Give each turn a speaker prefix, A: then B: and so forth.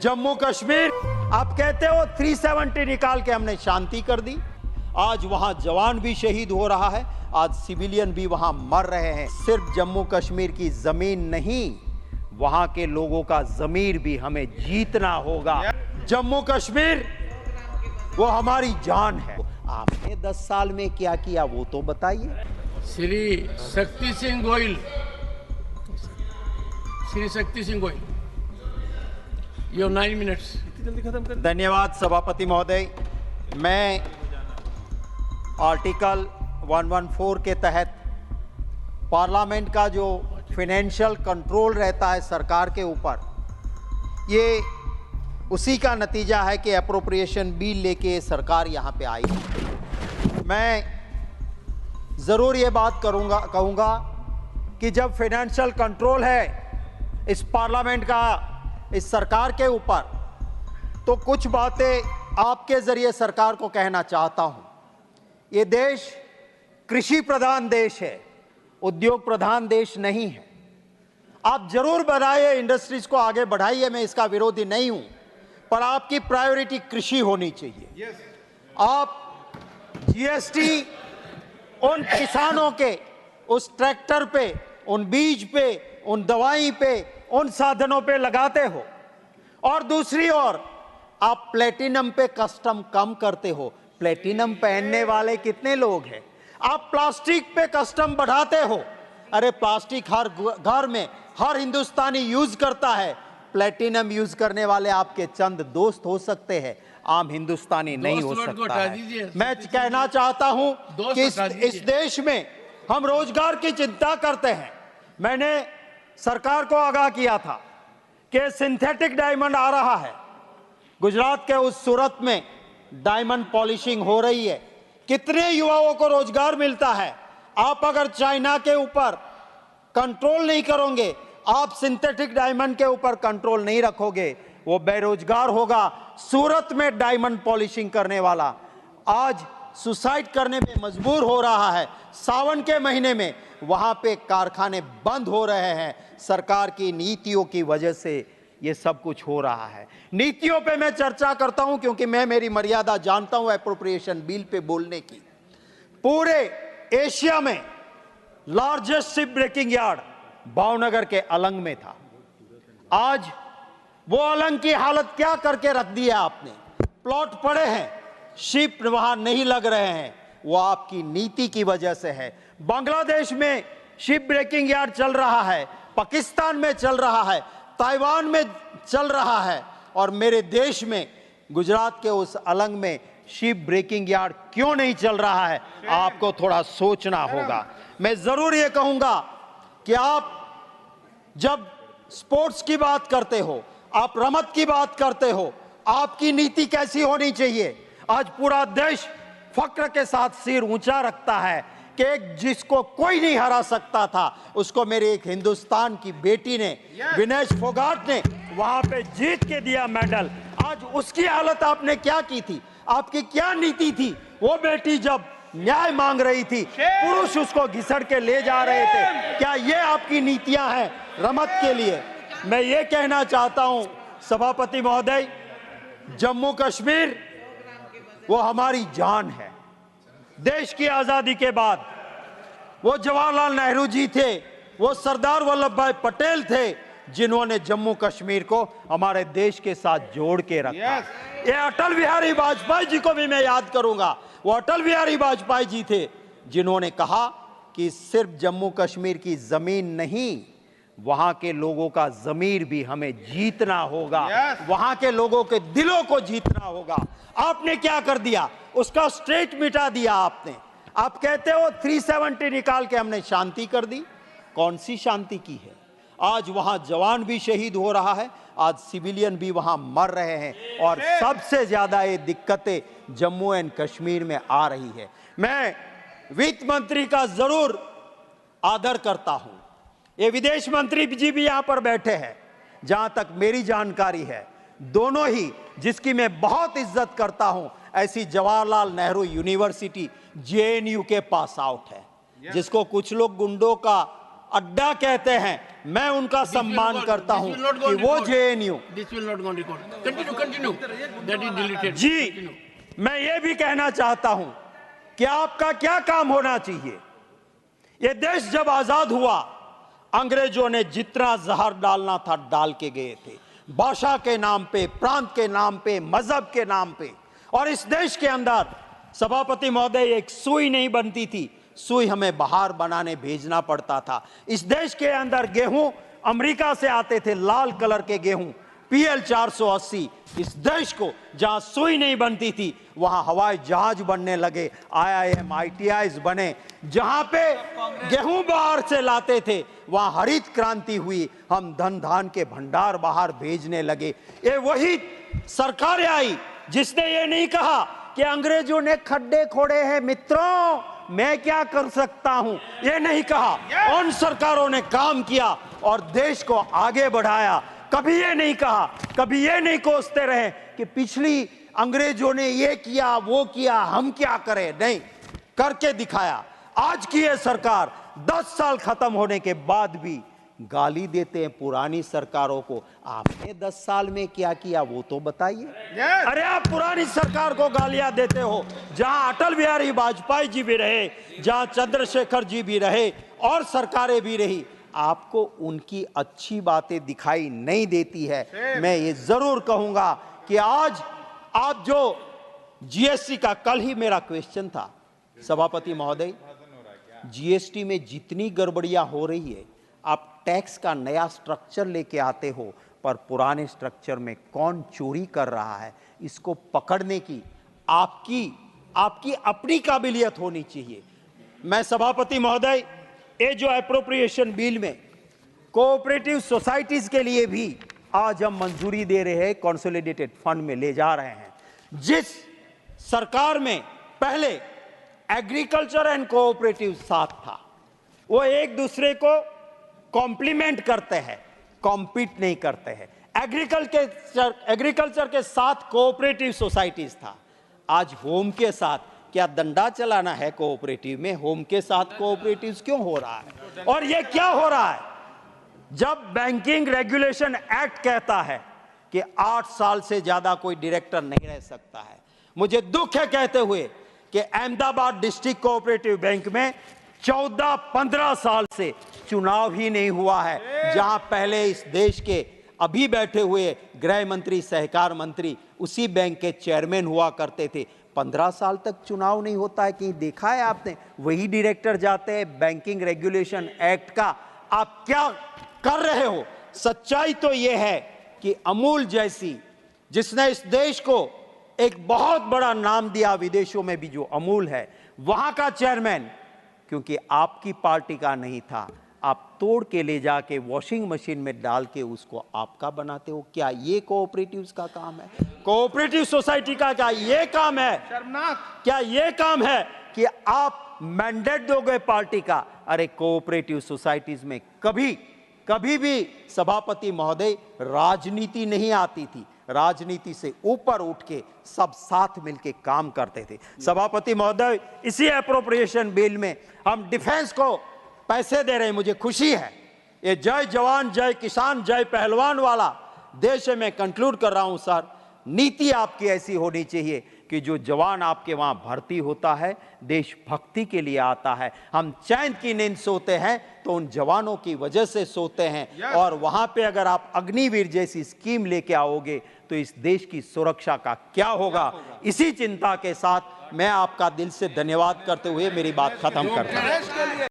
A: जम्मू कश्मीर, आप कहते हो 370 निकाल के हमने शांति कर दी। आज वहां जवान भी शहीद हो रहा है, आज सिविलियन भी वहां मर रहे हैं। सिर्फ जम्मू कश्मीर की जमीन नहीं, वहां के लोगों का जमीर भी हमें जीतना होगा। जम्मू कश्मीर वो हमारी जान है। आपने 10 साल में क्या किया वो तो बताइए।
B: Shri Shakti Singh Goyal, Shri Shakti Singh Goyal, your 9 minutes.
A: धन्यवाद सभापति महोदय। मैं आर्टिकल 114 के तहत पार्लियामेंट का जो फाइनेंशियल कंट्रोल रहता है सरकार के ऊपर, ये उसी का नतीजा है कि अप्रोप्रिएशन बिल लेके सरकार यहाँ पे आई। मैं ज़रूर ये बात कहूँगा कि जब फाइनेंशियल कंट्रोल है इस पार्लियामेंट का, इस सरकार के ऊपर, तो कुछ बातें आपके ज़रिए सरकार को कहना चाहता हूँ। ये देश कृषि प्रधान देश है, उद्योग प्रधान देश नहीं है। आप जरूर बढ़ाइए, इंडस्ट्रीज को आगे बढ़ाइए, मैं इसका विरोधी नहीं हूं, पर आपकी प्रायोरिटी कृषि होनी चाहिए। आप जीएसटी उन किसानों के उस ट्रैक्टर पे, उन बीज पे, उन दवाई पे, उन साधनों पे लगाते हो, और दूसरी ओर आप प्लेटिनम पे कस्टम कम करते हो। प्लेटिनम पहनने वाले कितने लोग हैं? आप प्लास्टिक पे कस्टम बढ़ाते हो। अरे प्लास्टिक हर घर में हर हिंदुस्तानी यूज करता है। प्लेटिनम यूज करने वाले आपके चंद दोस्त हो सकते हैं, आम हिंदुस्तानी नहीं हो सकता है। मैं कहना चाहता हूं कि इस देश में हम रोजगार की चिंता करते हैं। मैंने सरकार को आगाह किया था कि सिंथेटिक डायमंड आ रहा है। गुजरात के उस सूरत में डायमंड पॉलिशिंग हो रही है। कितने युवाओं को रोजगार मिलता है। आप अगर चाइना के ऊपर कंट्रोल नहीं करोगे, आप सिंथेटिक डायमंड के ऊपर कंट्रोल नहीं रखोगे, वो बेरोजगार होगा। सूरत में डायमंड पॉलिशिंग करने वाला आज सुसाइड करने में मजबूर हो रहा है। सावन के महीने में वहां पे कारखाने बंद हो रहे हैं। सरकार की नीतियों की वजह से ये सब कुछ हो रहा है। नीतियों पे मैं चर्चा करता हूं क्योंकि मैं मेरी मर्यादा जानता हूं एप्रोप्रिएशन बिल पे बोलने की। पूरे एशिया में largest ship breaking yard Bhavnagar के अलंग में था। आज वो अलंग की हालत क्या करके रख दी है आपने। प्लॉट पड़े हैं, शिप वहां नहीं लग रहे हैं, वो आपकी नीति की वजह से है। बांग्लादेश में शिप ब्रेकिंग यार्ड चल रहा है, पाकिस्तान में चल रहा है, ताइवान में चल रहा है, और मेरे देश में गुजरात के उस अलंग में शिप ब्रेकिंग यार्ड क्यों नहीं चल रहा है? आपको थोड़ा सोचना होगा। मैं जरूर ये कहूंगा कि आप जब स्पोर्ट्स की बात करते हो, आप रमत की बात करते हो, आपकी नीति कैसी होनी चाहिए? आज पूरा देश फक्र के साथ सिर ऊंचा रखता है कि जिसको कोई नहीं हरा सकता था, उसको मेरे एक हिंदुस्तान की बेटी ने, विनेश फोगाट ने वहां पे जीत के दिया मेडल। आज उसकी हालत आपने क्या की थी? आपकी क्या नीति थी? वो बेटी जब न्याय मांग रही थी, पुरुष उसको घिसड़ के ले जा रहे थे। क्या ये आपकी नीतियां हैं रमत के लिए? मैं ये कहना चाहता हूं सभापति महोदय, जम्मू कश्मीर वो हमारी जान है। देश की आजादी के बाद वो जवाहरलाल नेहरू जी थे, वो सरदार वल्लभ भाई पटेल थे, जिन्होंने जम्मू कश्मीर को हमारे देश के साथ जोड़ के रखा। ये अटल बिहारी वाजपेयी जी को भी मैं याद करूंगा। वो अटल बिहारी वाजपेयी जी थे जिन्होंने कहा कि सिर्फ जम्मू कश्मीर की जमीन नहीं, वहां के लोगों का जमीर भी हमें जीतना होगा। वहां के लोगों के दिलों को जीतना होगा। आपने क्या कर दिया? उसका स्ट्रेट मिटा दिया आपने। आप कहते हो 370 निकाल के हमने शांति कर दी। कौन सी शांति की है? आज वहां जवान भी शहीद हो रहा है, आज सिविलियन भी वहां मर रहे हैं, और सबसे ज्यादा ये दिक्कतें जम्मू एंड कश्मीर में आ रही है। मैं वित्त मंत्री का जरूर आदर करता हूं। ये विदेश मंत्री जी भी यहां पर बैठे हैं, जहां तक मेरी जानकारी है, दोनों ही, जिसकी मैं बहुत इज्जत करता हूं, ऐसी जवाहरलाल नेहरू यूनिवर्सिटी जेएनयू के पास आउट है, जिसको कुछ लोग गुंडों का अड्डा कहते हैं, मैं उनका सम्मान करता हूं कि वो JNU.
B: This will not go on record. Continue. That is deleted.
A: जी,
B: Continue.
A: मैं ये भी कहना चाहता हूं कि आपका क्या काम होना चाहिए। ये देश जब आजाद हुआ, अंग्रेजों ने जितना जहर डालना था डाल के गए थे, भाषा के नाम पे, प्रांत के नाम पे, मजहब के नाम पे। और इस देश के अंदर सभापति महोदय एक सुई नहीं बनती थी, सुई हमें बाहर बनाने भेजना पड़ता था। इस देश के अंदर गेहूं अमेरिका से आते थे, लाल कलर के गेहूं, PL 480। इस देश को जहां सुई नहीं बनती थी वहां हवाई जहाज बनने लगे, IIM ITIs बने। जहां पे गेहूं बाहर से लाते थे वहां हरित क्रांति हुई, हम धन धान के भंडार बाहर भेजने लगे। ये वही सरकार आई जिसने ये नहीं कहा कि अंग्रेजों ने खड्डे खोड़े हैं, मित्रों मैं क्या कर सकता हूं, ये नहीं कहा। उन सरकारों ने काम किया और देश को आगे बढ़ाया। कभी ये नहीं कहा, कभी ये नहीं कोसते रहे कि पिछली अंग्रेजों ने ये किया वो किया, हम क्या करें। नहीं, करके दिखाया। आज की ये सरकार 10 साल खत्म होने के बाद भी गाली देते हैं पुरानी सरकारों को। आपने 10 साल में क्या किया वो तो बताइए। अरे आप पुरानी सरकार को गालियां देते हो, जहां अटल बिहारी वाजपेयी जी भी रहे, जहां चंद्रशेखर जी भी रहे और सरकारें भी रही, आपको उनकी अच्छी बातें दिखाई नहीं देती है। मैं ये जरूर कहूंगा कि आज आप जो GST का, कल ही मेरा क्वेश्चन था सभापति महोदय, GST में जितनी गड़बड़ियां हो रही है, आप टैक्स का नया स्ट्रक्चर लेके आते हो, पर पुराने स्ट्रक्चर में कौन चोरी कर रहा है इसको पकड़ने की आपकी अपनी काबिलियत होनी चाहिए। मैं सभापति महोदय, ये जो एप्रोप्रिएशन बिल में कोऑपरेटिव सोसाइटीज के लिए भी आज हम मंजूरी दे रहे हैं, कंसोलिडेटेड फंड में ले जा रहे हैं। जिस सरकार में पहले एग्रीकल्चर एंड कोऑपरेटिव साथ था, वो एक दूसरे को कॉम्प्लीमेंट करते हैं, कॉम्पीट नहीं करते हैं। एग्रीकल्चर के साथ कोऑपरेटिव सोसाइटीज था, आज होम के साथ। क्या डंडा चलाना है कोऑपरेटिव में? होम के साथ कोऑपरेटिव्स क्यों हो रहा है? और ये क्या हो रहा है? जब बैंकिंग रेगुलेशन एक्ट कहता है कि 8 साल से ज्यादा कोई डायरेक्टर नहीं रह सकता है, मुझे दुख है कहते हुए कि अहमदाबाद डिस्ट्रिक्ट कोऑपरेटिव बैंक में 14-15 साल से चुनाव ही नहीं हुआ है। जहां पहले इस देश के अभी बैठे हुए गृह मंत्री, सहकार मंत्री उसी बैंक के चेयरमैन हुआ करते थे। 15 साल तक चुनाव नहीं होता है, कहीं देखा है आपने? वही डायरेक्टर जाते हैं। बैंकिंग रेगुलेशन एक्ट का आप क्या कर रहे हो? सच्चाई तो यह है कि अमूल जैसी, जिसने इस देश को एक बहुत बड़ा नाम दिया विदेशों में भी, जो अमूल है, वहां का चेयरमैन क्योंकि आपकी पार्टी का नहीं था, आप तोड़ के ले जाके वॉशिंग मशीन में डाल के उसको आपका बनाते हो। क्या ये कोऑपरेटिव्स का काम है? कोऑपरेटिव सोसाइटी का क्या ये काम है? शर्मनाक। क्या ये काम है कि आप मैंडेट दोगे पार्टी का? अरे कोऑपरेटिव सोसाइटीज में कभी भी सभापति महोदय राजनीति नहीं आती थी। राजनीति से ऊपर उठ के सब साथ मिलके काम करते थे। सभापति महोदय, इसी एप्रोप्रिएशन बिल में हम डिफेंस को पैसे दे रहे हैं, मुझे खुशी है। ये जय जवान जय किसान जय पहलवान वाला देश है। मैं कंक्लूड कर रहा हूं सर, नीति आपकी ऐसी होनी चाहिए कि जो जवान आपके वहां भर्ती होता है देशभक्ति के लिए आता है। हम चैन की नींद सोते हैं तो उन जवानों की वजह से सोते हैं। और वहां पे अगर आप अग्निवीर जैसी स्कीम लेके आओगे तो इस देश की सुरक्षा का क्या होगा? इसी चिंता के साथ मैं आपका दिल से धन्यवाद करते हुए मेरी बात खत्म करता हूं।